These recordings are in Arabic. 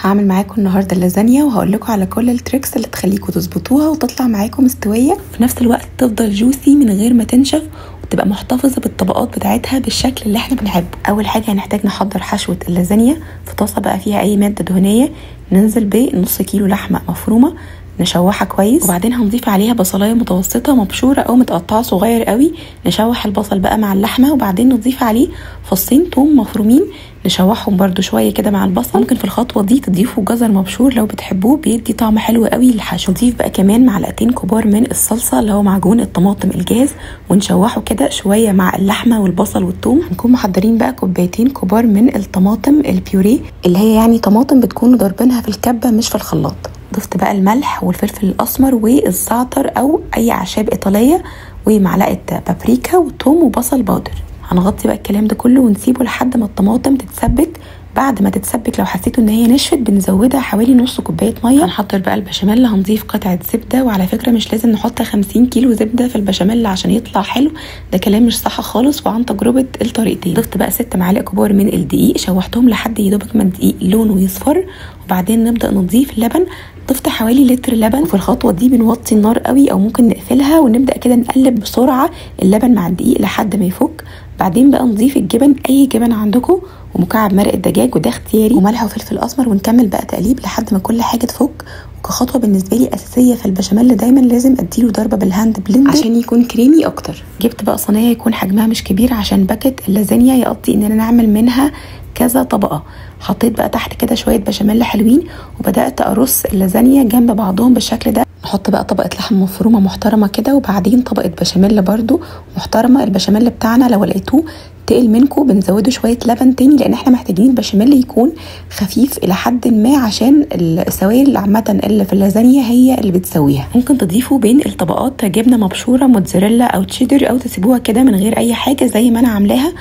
هعمل معاكم النهارده اللازانيا وهقول لكم على كل التريكس اللي تخليكم تظبطوها وتطلع معاكم مستويه في نفس الوقت تفضل جوسي من غير ما تنشف وتبقى محتفظه بالطبقات بتاعتها بالشكل اللي احنا بنحبه. اول حاجه هنحتاج نحضر حشوه اللازانيا في طاسه بقى فيها اي ماده دهنيه. ننزل بنص كيلو لحمه مفرومه نشوحها كويس، وبعدين هنضيف عليها بصلايه متوسطه مبشوره او متقطعه صغير قوي. نشوح البصل بقى مع اللحمه، وبعدين نضيف عليه فصين توم مفرومين نشوحهم برده شويه كده مع البصل. ممكن في الخطوه دي تضيفوا جزر مبشور لو بتحبوه، بيدي طعم حلو قوي للحشو. نضيف بقى كمان معلقتين كبار من الصلصه اللي هو معجون الطماطم الجاهز، ونشوحه كده شويه مع اللحمه والبصل والثوم. هنكون محضرين بقى كوبايتين كبار من الطماطم البيوريه، اللي هي يعني طماطم بتكونوا ضاربينها في الكبه مش في الخلاط. ضفت بقى الملح والفلفل الاسمر والزعتر او اي اعشاب ايطاليه ومعلقه بابريكا وثوم وبصل باودر. هنغطي بقى الكلام ده كله ونسيبه لحد ما الطماطم تتسبك. بعد ما تتسبك لو حسيتوا ان هي نشفت بنزودها حوالي نص كوبايه ميه. هنحضر بقى البشاميل، هنضيف قطعه زبده، وعلى فكره مش لازم نحط 50 كيلو زبده في البشاميل عشان يطلع حلو، ده كلام مش صح خالص وعن تجربه الطريقتين. ضفت بقى 6 معالق كبار من الدقيق، شوحتهم لحد يدوبك ما الدقيق لونه يصفر، وبعدين نبدا نضيف لبن. ضفت حوالي لتر لبن، وفي الخطوه دي بنوطي النار قوي او ممكن نقفلها ونبدا كده نقلب بسرعه اللبن مع الدقيق لحد ما يفك. بعدين بقى نضيف الجبن، اي جبن عندكم، ومكعب مرق الدجاج وده اختياري، وملح وفلفل اسمر، ونكمل بقى تقليب لحد ما كل حاجه تفك. وكخطوه بالنسبه لي اساسيه في البشاميل دايما لازم اديله ضربه بالهاند بلندر عشان يكون كريمي اكتر. جبت بقى صينيه يكون حجمها مش كبير عشان باكت اللازانيا يقضي ان انا نعمل منها كذا طبقه. حطيت بقى تحت كده شويه بشاميل حلوين، وبدات ارص اللازانيا جنب بعضهم بالشكل ده. نحط بقى طبقه لحم مفرومه محترمه كده، وبعدين طبقه بشاميل برده محترمه. البشاميل بتاعنا لو لقيتوه تقل منكم بنزوده شويه لبن تاني، لان احنا محتاجين البشاميل يكون خفيف الى حد ما عشان السوائل عامه اللي في اللازانيا هي اللي بتسويها. ممكن تضيفوا بين الطبقات جبنه مبشوره موتزاريلا او تشيدر، او تسيبوها كده من غير اي حاجه زي ما انا عاملاها.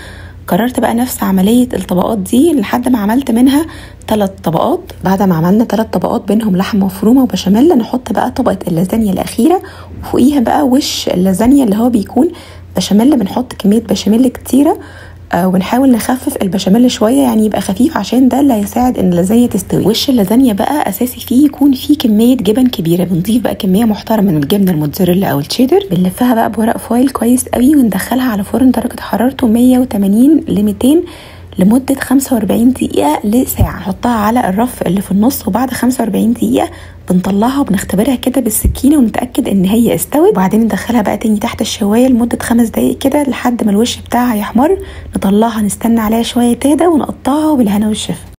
كررت بقى نفس عمليه الطبقات دي لحد ما عملت منها 3 طبقات. بعد ما عملنا 3 طبقات بينهم لحم مفرومه وبشاميل، نحط بقى طبقه اللازانيا الاخيره، وفوقيها بقى وش اللازانيا اللي هو بيكون بشاميل. بنحط كميه بشاميل كتيره ونحاول نخفف البشاميل شويه يعني يبقى خفيف، عشان ده اللي هيساعد ان اللازانيا تستوي. وش اللازانيا بقى اساسي فيه يكون فيه كميه جبن كبيره. بنضيف بقى كميه محترمه من الجبنه الموتزاريلا او التشيدر، بنلفها بقى بورق فويل كويس قوي، وندخلها على فرن درجه حرارته 180 ل 200 لمده 45 دقيقه لساعه. نحطها على الرف اللي في النص، وبعد 45 دقيقه بنطلعها وبنختبرها كده بالسكينه ونتاكد ان هي استوت. وبعدين ندخلها بقى تاني تحت الشوايه لمده 5 دقايق كده لحد ما الوش بتاعها يحمر. نطلعها نستنى عليها شويه تهدى ونقطعها، وبالهنا والشفا.